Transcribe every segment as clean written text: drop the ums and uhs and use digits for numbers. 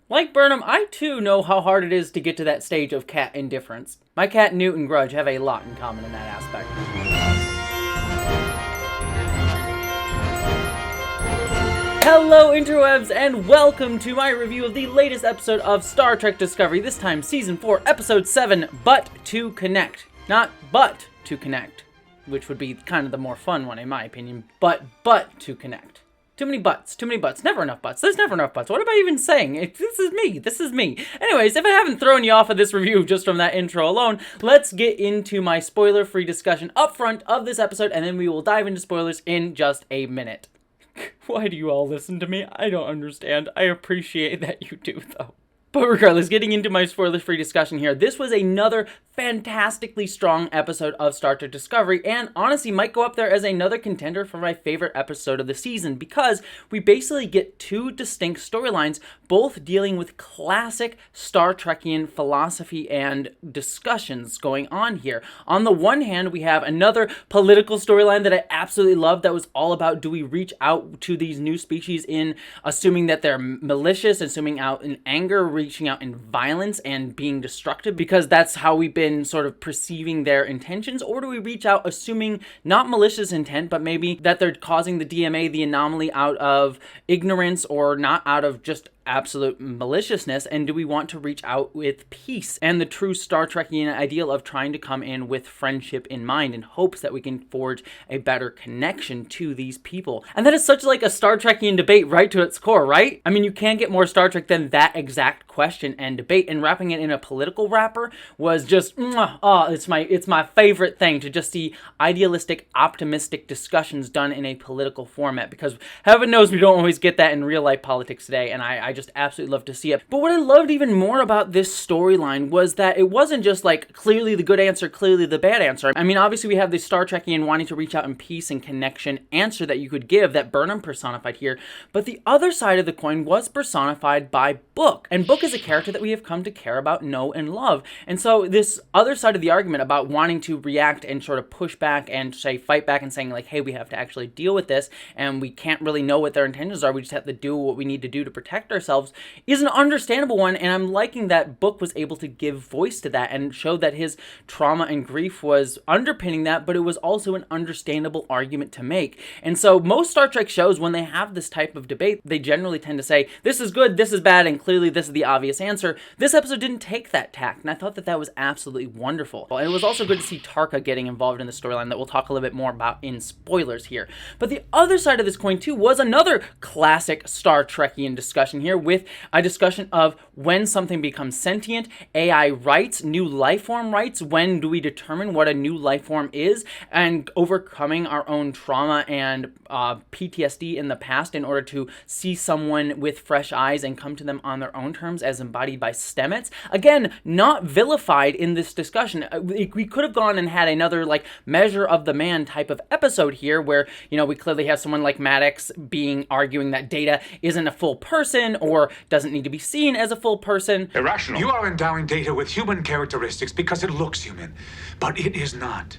Like Burnham, I too know how hard it is to get to that stage of cat indifference. My cat Newt and Grudge have a lot in common in that aspect. Hello interwebs, and welcome to my review of the latest episode of Star Trek Discovery, this time Season 4, Episode 7, But to Connect. Not But to Connect, which would be kind of the more fun one in my opinion, but to connect. Too many butts, never enough butts, there's never enough butts, what am I even saying? This is me. Anyways, if I haven't thrown you off of this review just from that intro alone, let's get into my spoiler-free discussion up front of this episode, and then we will dive into spoilers in just a minute. Why do you all listen to me? I don't understand. I appreciate that you do, though. But regardless, getting into my spoiler-free discussion here, this was another fantastically strong episode of Star Trek Discovery, and honestly might go up there as another contender for my favorite episode of the season, because we basically get two distinct storylines, both dealing with classic Star Trekian philosophy and discussions going on here. On the one hand, we have another political storyline that I absolutely love that was all about, do we reach out to these new species in assuming that they're malicious, assuming out in anger, reaching out in violence and being destructive, because that's how we've been sort of perceiving their intentions, or do we reach out assuming not malicious intent, but maybe that they're causing the DMA, the anomaly, out of ignorance or not out of just absolute maliciousness, and do we want to reach out with peace and the true Star Trekian ideal of trying to come in with friendship in mind in hopes that we can forge a better connection to these people. And that is such like a Star Trekian debate right to its core, right? I mean, you can't get more Star Trek than that exact question and debate, and wrapping it in a political wrapper was just, it's my favorite thing to just see idealistic, optimistic discussions done in a political format, because heaven knows we don't always get that in real life politics today, and I just absolutely love to see it. But what I loved even more about this storyline was that it wasn't just like clearly the good answer, clearly the bad answer. I mean, obviously we have the Star Trekian wanting to reach out in peace and connection answer that you could give that Burnham personified here, but the other side of the coin was personified by Book. And Book is a character that we have come to care about, know, and love. And so this other side of the argument about wanting to react and sort of push back and say fight back and saying like, hey, we have to actually deal with this and we can't really know what their intentions are, we just have to do what we need to do to protect ourselves, is an understandable one, and I'm liking that Book was able to give voice to that and show that his trauma and grief was underpinning that, but it was also an understandable argument to make. And so most Star Trek shows, when they have this type of debate, they generally tend to say, this is good, this is bad, and clearly this is the obvious answer. This episode didn't take that tack, and I thought that that was absolutely wonderful. And it was also good to see Tarka getting involved in the storyline that we'll talk a little bit more about in spoilers here. But the other side of this coin too was another classic Star Trekian discussion here, with a discussion of when something becomes sentient, AI rights, new life form rights, when do we determine what a new life form is, and overcoming our own trauma and PTSD in the past in order to see someone with fresh eyes and come to them on their own terms as embodied by Stamets. Again, not vilified in this discussion. We could have gone and had another like Measure of the Man type of episode here where, you know, we clearly have someone like Maddox arguing that Data isn't a full person or doesn't need to be seen as a full person. Irrational. You are endowing Data with human characteristics because it looks human, but it is not.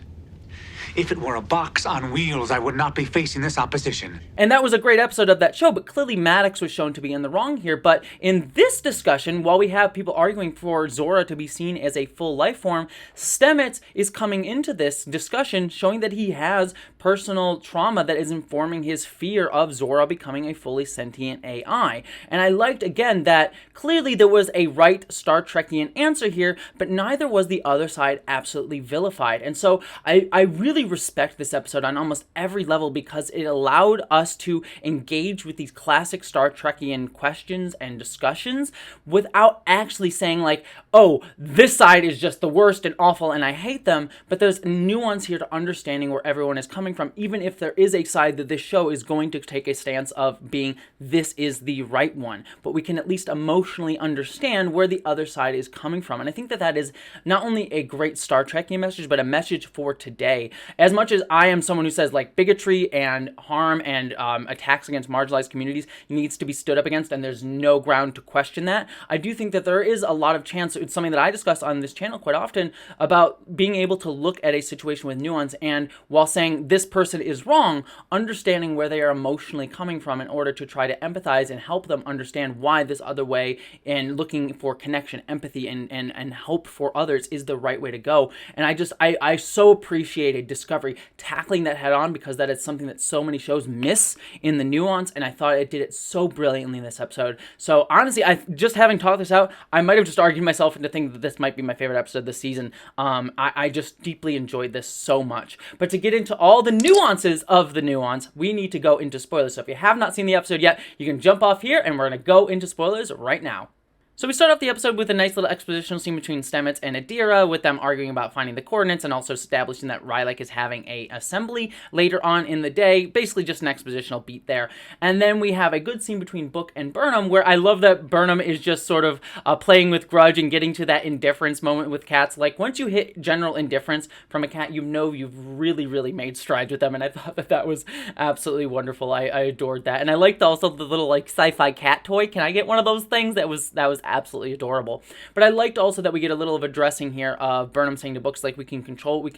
If it were a box on wheels, I would not be facing this opposition. And that was a great episode of that show, but clearly Maddox was shown to be in the wrong here. But in this discussion, while we have people arguing for Zora to be seen as a full life form, Stamets is coming into this discussion showing that he has personal trauma that is informing his fear of Zora becoming a fully sentient AI. And I liked, again, that clearly there was a right Star Trekian answer here, but neither was the other side absolutely vilified. And so I really respect this episode on almost every level because it allowed us to engage with these classic Star Trekian questions and discussions without actually saying like, oh, this side is just the worst and awful and I hate them, but there's nuance here to understanding where everyone is coming from, even if there is a side that this show is going to take a stance of being this is the right one, but we can at least emotionally understand where the other side is coming from. And I think that that is not only a great Star Trekian message, but a message for today. as much as I am someone who says like bigotry and harm and attacks against marginalized communities needs to be stood up against, and there's no ground to question that, I do think that there is a lot of chance. It's something that I discuss on this channel quite often about being able to look at a situation with nuance, and while saying this person is wrong, understanding where they are emotionally coming from in order to try to empathize and help them understand why this other way, and looking for connection, empathy, and hope for others is the right way to go. And I so appreciated Discovery tackling that head on, because that is something that so many shows miss in the nuance, and I thought it did it so brilliantly in this episode. So honestly, just having talked this out, I might have just argued myself into thinking that this might be my favorite episode this season. I just deeply enjoyed this so much. But to get into all the nuances of the nuance, we need to go into spoilers. So if you have not seen the episode yet, you can jump off here, and we're going to go into spoilers right now. So we start off the episode with a nice little expositional scene between Stamets and Adira, with them arguing about finding the coordinates and also establishing that Rylak is having a assembly later on in the day. Basically just an expositional beat there. And then we have a good scene between Book and Burnham, where I love that Burnham is just sort of playing with grudge and getting to that indifference moment with cats. Like, once you hit general indifference from a cat, you know you've really, really made strides with them, and I thought that that was absolutely wonderful. I adored that. And I liked also the little, like, sci-fi cat toy. Can I get one of those things? That was absolutely adorable. But I liked also that we get a little of addressing here of Burnham saying to Books, like, we can control it,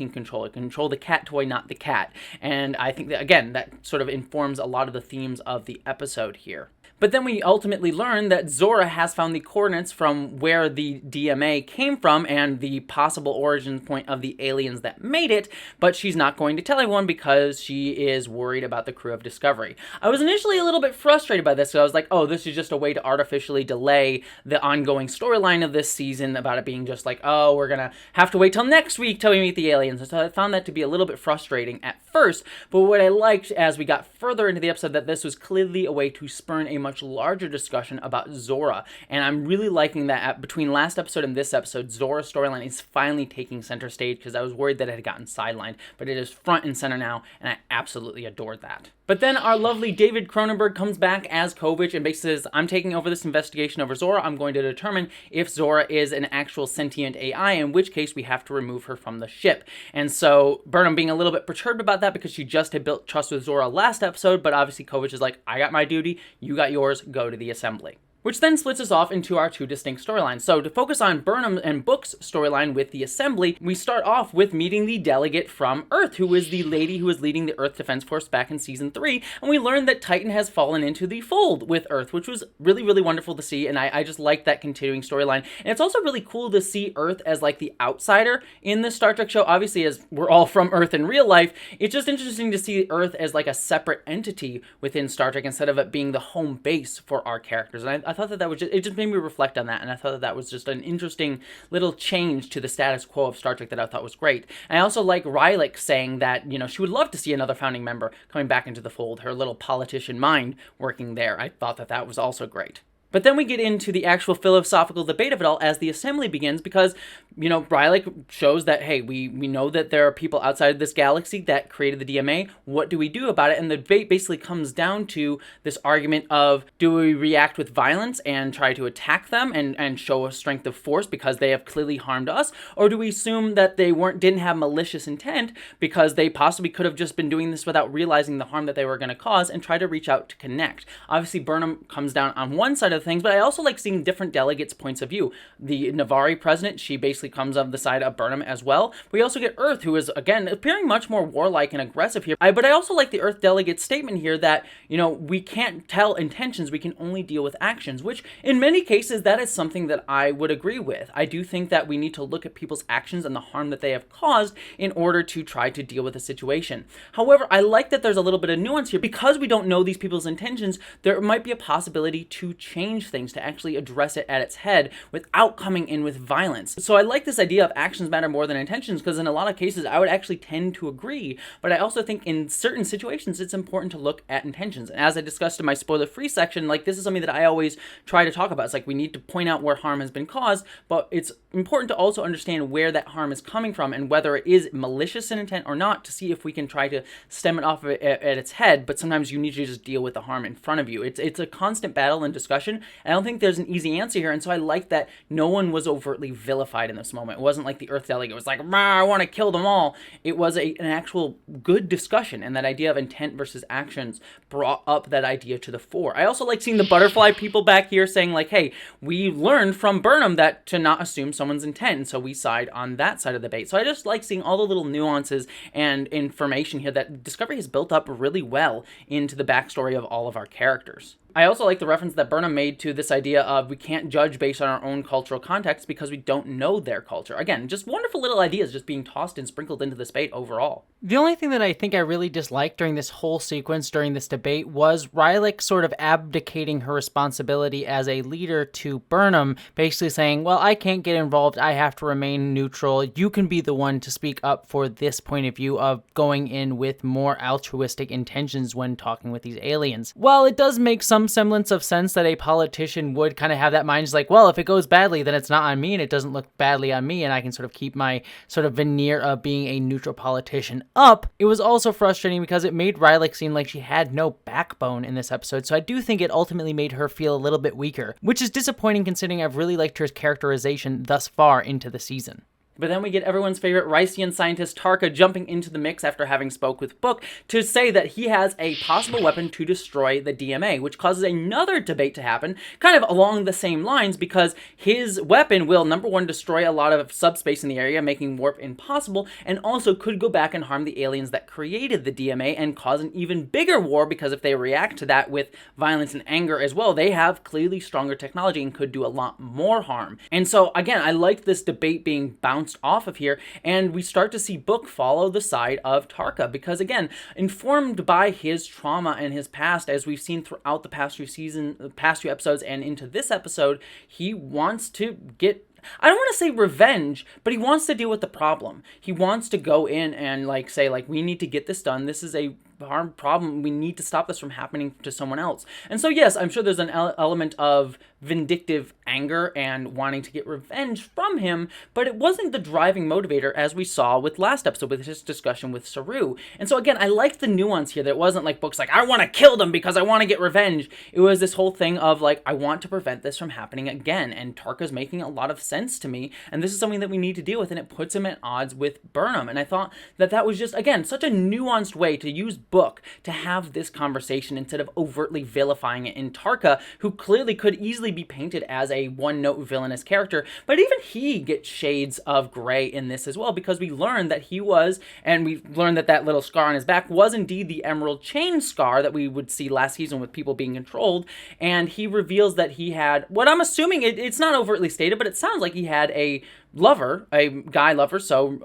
control the cat toy, not the cat. And I think that, again, that sort of informs a lot of the themes of the episode here. But then we ultimately learn that Zora has found the coordinates from where the DMA came from and the possible origin point of the aliens that made it, but she's not going to tell anyone because she is worried about the crew of Discovery. I was initially a little bit frustrated by this, so I was like, oh, this is just a way to artificially delay the ongoing storyline of this season about it being just like, oh, we're gonna have to wait till next week till we meet the aliens. And so I found that to be a little bit frustrating at first, but what I liked as we got further into the episode, that this was clearly a way to spurn a much larger discussion about Zora, and I'm really liking that between last episode and this episode, Zora's storyline is finally taking center stage, because I was worried that it had gotten sidelined, but it is front and center now, and I absolutely adored that. But then our lovely David Cronenberg comes back as Kovich and basically says, I'm taking over this investigation over Zora. I'm going to determine if Zora is an actual sentient AI, in which case we have to remove her from the ship. And so Burnham being a little bit perturbed about that because she just had built trust with Zora last episode, but obviously Kovich is like, I got my duty, you got yours, go to the assembly. Which then splits us off into our two distinct storylines. So to focus on Burnham and Book's storyline with the assembly, we start off with meeting the delegate from Earth, who is the lady who was leading the Earth Defense Force back in Season 3, and we learned that Titan has fallen into the fold with Earth, which was really, really wonderful to see, and I just like that continuing storyline. And it's also really cool to see Earth as like the outsider in this Star Trek show. Obviously, as we're all from Earth in real life, it's just interesting to see Earth as like a separate entity within Star Trek instead of it being the home base for our characters. And I thought that was just, it just made me reflect on that, and I thought that was just an interesting little change to the status quo of Star Trek that I thought was great. And I also like Rylak saying that, you know, she would love to see another founding member coming back into the fold, her little politician mind working there. I thought that was also great. But then we get into the actual philosophical debate of it all as the assembly begins, because, you know, Rylak shows that, hey, we know that there are people outside of this galaxy that created the DMA. What do we do about it? And the debate basically comes down to this argument of, do we react with violence and try to attack them and show a strength of force because they have clearly harmed us? Or do we assume that they didn't have malicious intent because they possibly could have just been doing this without realizing the harm that they were going to cause, and try to reach out to connect? Obviously, Burnham comes down on one side of things, but I also like seeing different delegates' points of view. The Navari president, she basically comes on the side of Burnham as well. We also get Earth, who is, again, appearing much more warlike and aggressive here. But I also like the Earth delegate's statement here that, you know, we can't tell intentions, we can only deal with actions, which in many cases, that is something that I would agree with. I do think that we need to look at people's actions and the harm that they have caused in order to try to deal with the situation. However, I like that there's a little bit of nuance here. Because we don't know these people's intentions, there might be a possibility to change things, to actually address it at its head without coming in with violence. So I like this idea of actions matter more than intentions, because in a lot of cases I would actually tend to agree, but I also think in certain situations it's important to look at intentions. And as I discussed in my spoiler-free section, like, this is something that I always try to talk about. It's like, we need to point out where harm has been caused, but it's important to also understand where that harm is coming from and whether it is malicious in intent or not, to see if we can try to stem it off at its head. But sometimes you need to just deal with the harm in front of you. It's a constant battle and discussion question. I don't think there's an easy answer here, and so I like that no one was overtly vilified in this moment. It wasn't like the Earth delegate was like, I want to kill them all. It was an actual good discussion, and that idea of intent versus actions brought up that idea to the fore. I also like seeing the butterfly people back here saying like, hey, we learned from Burnham that to not assume someone's intent, and so we side on that side of the debate. So I just like seeing all the little nuances and information here that Discovery has built up really well into the backstory of all of our characters. I also like the reference that Burnham made to this idea of we can't judge based on our own cultural context because we don't know their culture. Again, just wonderful little ideas just being tossed and sprinkled into this debate overall. The only thing that I think I really disliked during this whole sequence, during this debate, was Rylak sort of abdicating her responsibility as a leader to Burnham, basically saying, well, I can't get involved, I have to remain neutral, you can be the one to speak up for this point of view of going in with more altruistic intentions when talking with these aliens. While it does make some semblance of sense that a politician would kind of have that mind, just like, well, if it goes badly, then it's not on me and it doesn't look badly on me and I can sort of keep my sort of veneer of being a neutral politician up. It was also frustrating because it made Rylak seem like she had no backbone in this episode, so I do think it ultimately made her feel a little bit weaker, which is disappointing considering I've really liked her characterization thus far into the season. But then we get everyone's favorite Rycian scientist Tarka jumping into the mix after having spoke with Book to say that he has a possible weapon to destroy the DMA, which causes another debate to happen, kind of along the same lines, because his weapon will, number one, destroy a lot of subspace in the area, making warp impossible, and also could go back and harm the aliens that created the DMA and cause an even bigger war, because if they react to that with violence and anger as well, they have clearly stronger technology and could do a lot more harm. And so, again, I like this debate being bounced off of here, and we start to see Book follow the side of Tarka because, again, informed by his trauma and his past, as we've seen throughout the past few episodes and into this episode, he wants to get, I don't want to say revenge, but he wants to deal with the problem. He wants to go in and say we need to get this done. This is a harm problem. We need to stop this from happening to someone else. And so, yes, I'm sure there's an element of vindictive anger and wanting to get revenge from him, but it wasn't the driving motivator as we saw with last episode with his discussion with Saru. And so, again, I liked the nuance here that it wasn't like Book's like, I want to kill them because I want to get revenge. It was this whole thing of I want to prevent this from happening again, and Tarka's making a lot of sense to me, and this is something that we need to deal with, and it puts him at odds with Burnham. And I thought that that was just, again, such a nuanced way to use Book to have this conversation instead of overtly vilifying it in Tarka, who clearly could easily be painted as a one-note villainous character, but even he gets shades of gray in this as well, because we learned that he was, and we learned that that little scar on his back was indeed the emerald chain scar that we would see last season with people being controlled, and he reveals that he had, what I'm assuming, it's not overtly stated, but it sounds like he had a lover, a guy lover, so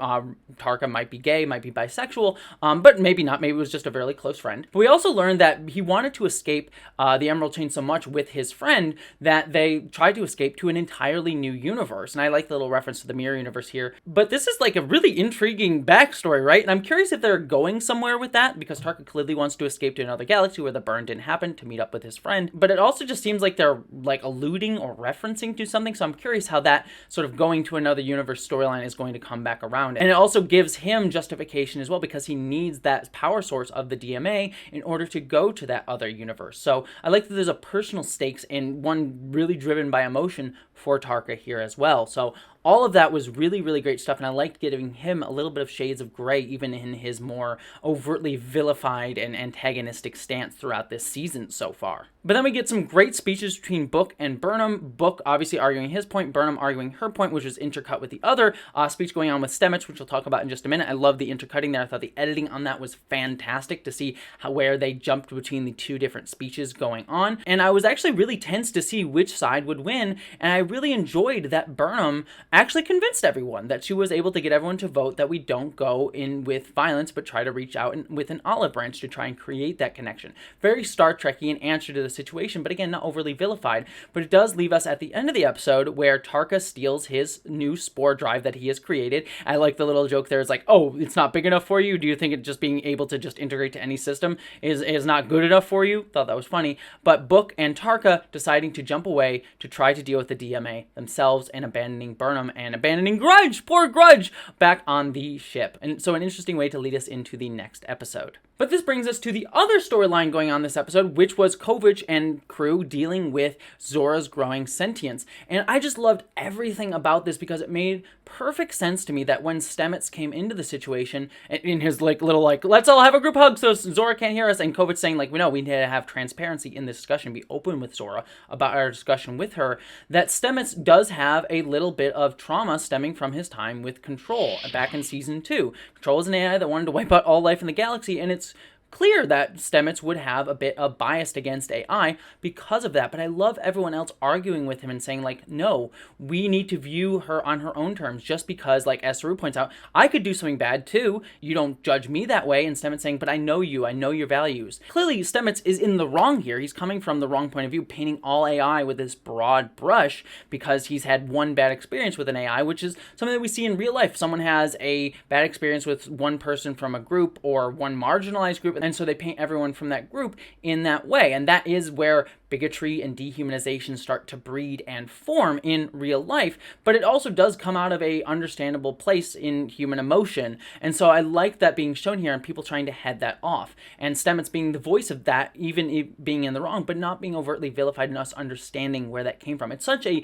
Tarka might be gay, might be bisexual, but maybe not, maybe it was just a very close friend. But we also learned that he wanted to escape the Emerald Chain so much with his friend that they tried to escape to an entirely new universe, and I like the little reference to the mirror universe here. But this is a really intriguing backstory, right? And I'm curious if they're going somewhere with that, because Tarka clearly wants to escape to another galaxy where the burn didn't happen to meet up with his friend, but it also just seems like they're alluding or referencing to something, so I'm curious how that sort of going to another universe storyline is going to come back around. And it also gives him justification as well, because he needs that power source of the DMA in order to go to that other universe. So I like that there's a personal stakes and one really driven by emotion for Tarka here as well. So all of that was really, really great stuff, and I liked giving him a little bit of shades of gray, even in his more overtly vilified and antagonistic stance throughout this season so far. But then we get some great speeches between Book and Burnham. Book obviously arguing his point, Burnham arguing her point, which was intercut with the other speech going on with Stemets, which we'll talk about in just a minute. I love the intercutting there. I thought the editing on that was fantastic to see where they jumped between the two different speeches going on. And I was actually really tense to see which side would win, and I really enjoyed that Burnham actually convinced everyone, that she was able to get everyone to vote that we don't go in with violence, but try to reach out with an olive branch to try and create that connection. Very Star Trek-y in answer to the situation, but again, not overly vilified. But it does leave us at the end of the episode where Tarka steals his new spore drive that he has created. I like the little joke there. It's oh, it's not big enough for you? Do you think it just being able to just integrate to any system is not good enough for you? Thought that was funny. But Book and Tarka deciding to jump away to try to deal with the DMA themselves and abandoning Burnham him and abandoning Grudge, poor Grudge, back on the ship. And so an interesting way to lead us into the next episode. But this brings us to the other storyline going on this episode, which was Kovich and crew dealing with Zora's growing sentience. And I just loved everything about this because it made perfect sense to me that when Stamets came into the situation, in his little let's all have a group hug so Zora can't hear us, and Kovich saying we need to have transparency in this discussion, be open with Zora about our discussion with her, that Stamets does have a little bit of trauma stemming from his time with Control back in season 2. Control is an AI that wanted to wipe out all life in the galaxy, and it's clear that Stamets would have a bit of bias against AI because of that, but I love everyone else arguing with him and saying no, we need to view her on her own terms, just because, as Saru points out, I could do something bad too, you don't judge me that way, and Stamets saying, but I know you, I know your values. Clearly, Stamets is in the wrong here. He's coming from the wrong point of view, painting all AI with this broad brush because he's had one bad experience with an AI, which is something that we see in real life. Someone has a bad experience with one person from a group or one marginalized group, and so they paint everyone from that group in that way. And that is where bigotry and dehumanization start to breed and form in real life, but it also does come out of a understandable place in human emotion. And so I like that being shown here and people trying to head that off. And Stamets being the voice of that, even being in the wrong, but not being overtly vilified and us understanding where that came from. It's such a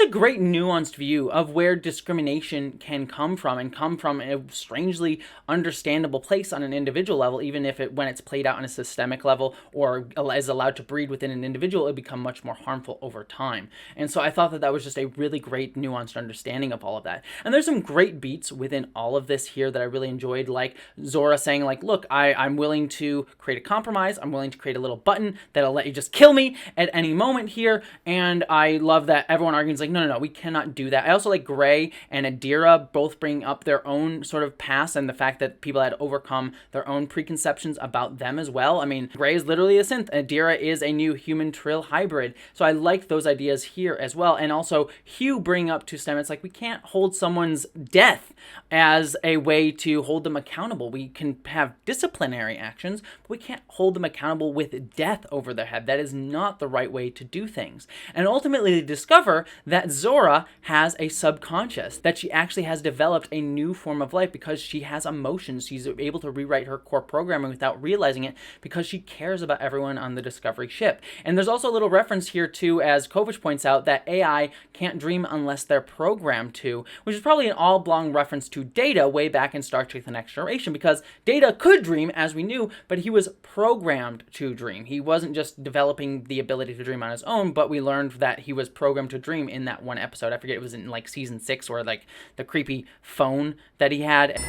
great nuanced view of where discrimination can come from, and come from a strangely understandable place on an individual level, even if when it's played out on a systemic level or is allowed to breed within an individual, it become much more harmful over time. And so I thought that was just a really great nuanced understanding of all of that. And there's some great beats within all of this here that I really enjoyed, like Zora saying look, I'm willing to create a compromise, I'm willing to create a little button that'll let you just kill me at any moment here. And I love that everyone argues no, we cannot do that. I also like Gray and Adira both bring up their own sort of past and the fact that people had overcome their own preconceptions about them as well. I mean, Gray is literally a synth, Adira is a new human Trill hybrid. So I like those ideas here as well. And also Hugh bringing up to Stamets we can't hold someone's death as a way to hold them accountable. We can have disciplinary actions, but we can't hold them accountable with death over their head. That is not the right way to do things. And ultimately they discover that Zora has a subconscious, that she actually has developed a new form of life because she has emotions. She's able to rewrite her core programming without realizing it because she cares about everyone on the Discovery ship. And there's also a little reference here too, as Kovich points out, that AI can't dream unless they're programmed to, which is probably an all-belong reference to Data way back in Star Trek The Next Generation, because Data could dream, as we knew, but he was programmed to dream. He wasn't just developing the ability to dream on his own, but we learned that he was programmed to dream in that one episode. I forget, it was in season 6, where the creepy phone that he had.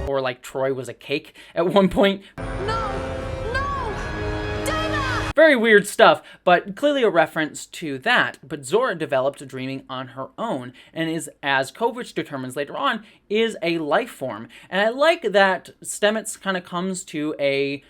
Or Troy was a cake at one point. Very weird stuff, but clearly a reference to that. But Zora developed dreaming on her own, and is, as Kovich determines later on, is a life form. And I like that Stamets kind of comes to a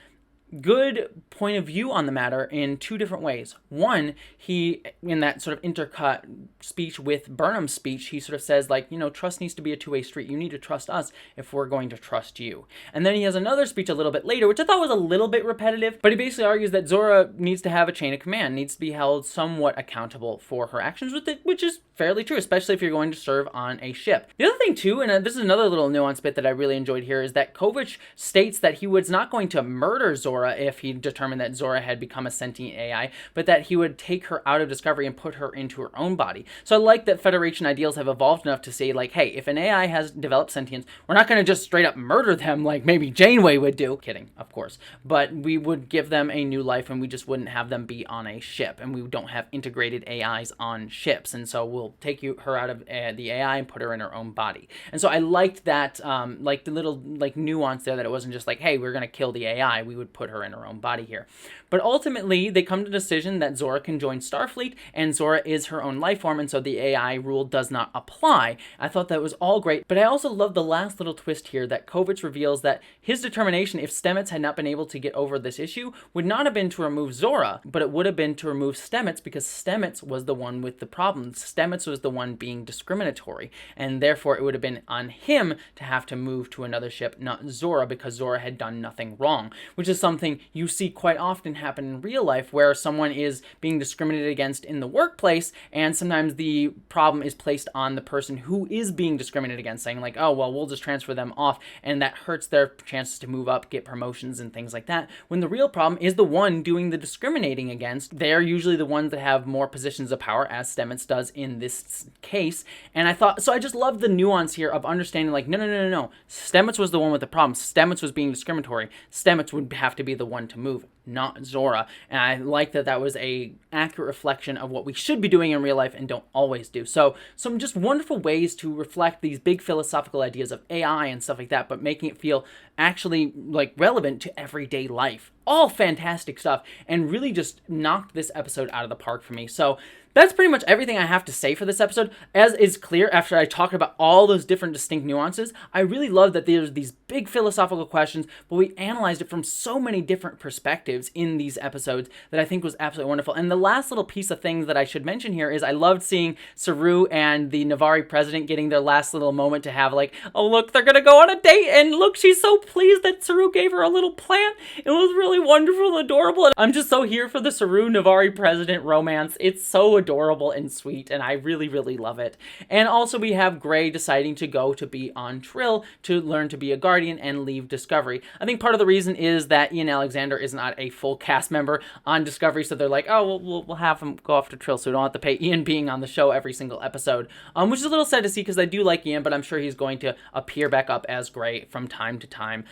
good point of view on the matter in two different ways. One, he, in that sort of intercut speech with Burnham's speech, he sort of says trust needs to be a two-way street. You need to trust us if we're going to trust you. And then he has another speech a little bit later, which I thought was a little bit repetitive, but he basically argues that Zora needs to have a chain of command, needs to be held somewhat accountable for her actions with it, which is fairly true, especially if you're going to serve on a ship. The other thing too, and this is another little nuance bit that I really enjoyed here, is that Kovich states that he was not going to murder Zora if he determined that Zora had become a sentient AI, but that he would take her out of Discovery and put her into her own body. So I like that Federation ideals have evolved enough to say hey, if an AI has developed sentience, we're not going to just straight up murder them like maybe Janeway would do. Kidding, of course. But we would give them a new life, and we just wouldn't have them be on a ship, and we don't have integrated AIs on ships. And so we'll take her out of the AI and put her in her own body. And so I liked that, the little nuance there, that it wasn't just hey, we're going to kill the AI. We would put her in her own body here. But ultimately, they come to the decision that Zora can join Starfleet, and Zora is her own life form, and so the AI rule does not apply. I thought that was all great, but I also love the last little twist here that Kovich reveals that his determination, if Stamets had not been able to get over this issue, would not have been to remove Zora, but it would have been to remove Stamets, because Stamets was the one with the problem. Stamets was the one being discriminatory, and therefore it would have been on him to have to move to another ship, not Zora, because Zora had done nothing wrong, which is something something you see quite often happen in real life, where someone is being discriminated against in the workplace, and sometimes the problem is placed on the person who is being discriminated against, saying like, oh, well, we'll just transfer them off, and that hurts their chances to move up, get promotions, and things like that, when the real problem is the one doing the discriminating against. They're usually the ones that have more positions of power, as sentience does in this case. And I just love the nuance here of understanding, like, no. Sentience was the one with the problem. Sentience was being discriminatory. Sentience would have to be the one to move, not Zora. And I like that was a accurate reflection of what we should be doing in real life and don't always do. So some just wonderful ways to reflect these big philosophical ideas of AI and stuff like that, but making it feel actually like relevant to everyday life. All fantastic stuff, and really just knocked this episode out of the park for me. So that's pretty much everything I have to say for this episode. As is clear after I talked about all those different distinct nuances, I really love that there's these big philosophical questions, but we analyzed it from so many different perspectives in these episodes that I think was absolutely wonderful. And the last little piece of things that I should mention here is I loved seeing Saru and the Navari president getting their last little moment to have like, oh look, they're gonna go on a date, and look, she's so pleased that Saru gave her a little plant. It was really wonderful and adorable, and I'm just so here for the Saru Navari president romance. It's so adorable and sweet, and I really, really love it. And also we have Gray deciding to go to be on Trill to learn to be a guardian and leave Discovery. I think part of the reason is that Ian Alexander is not a full cast member on Discovery, so they're like, oh, we'll have him go off to Trill so we don't have to pay Ian being on the show every single episode, which is a little sad to see because I do like Ian, but I'm sure he's going to appear back up as Gray from time to time.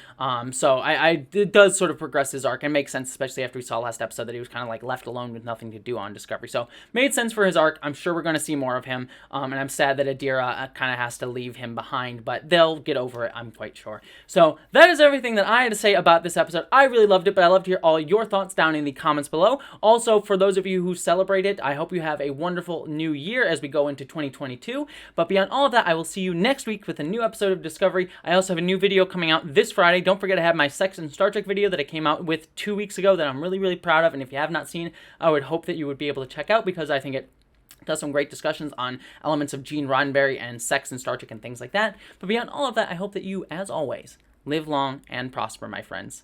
So it does sort of progress his arc, and makes sense, especially after we saw last episode that he was kind of like left alone with nothing to do on Discovery. So made sense for his arc. I'm sure we're going to see more of him, and I'm sad that Adira kind of has to leave him behind, but they'll get over it, I'm quite sure. So that is everything that I had to say about this episode. I really loved it, but I'd love to hear all your thoughts down in the comments below. Also, for those of you who celebrate it, I hope you have a wonderful new year as we go into 2022. But beyond all of that, I will see you next week with a new episode of Discovery. I also have a new video coming out this Friday. Don't forget to have my Sex and Star Trek video that I came out with 2 weeks ago that I'm really, really proud of. And if you have not seen, I would hope that you would be able to check out, because I think it does some great discussions on elements of Gene Roddenberry and sex and Star Trek and things like that. But beyond all of that, I hope that you, as always, live long and prosper, my friends.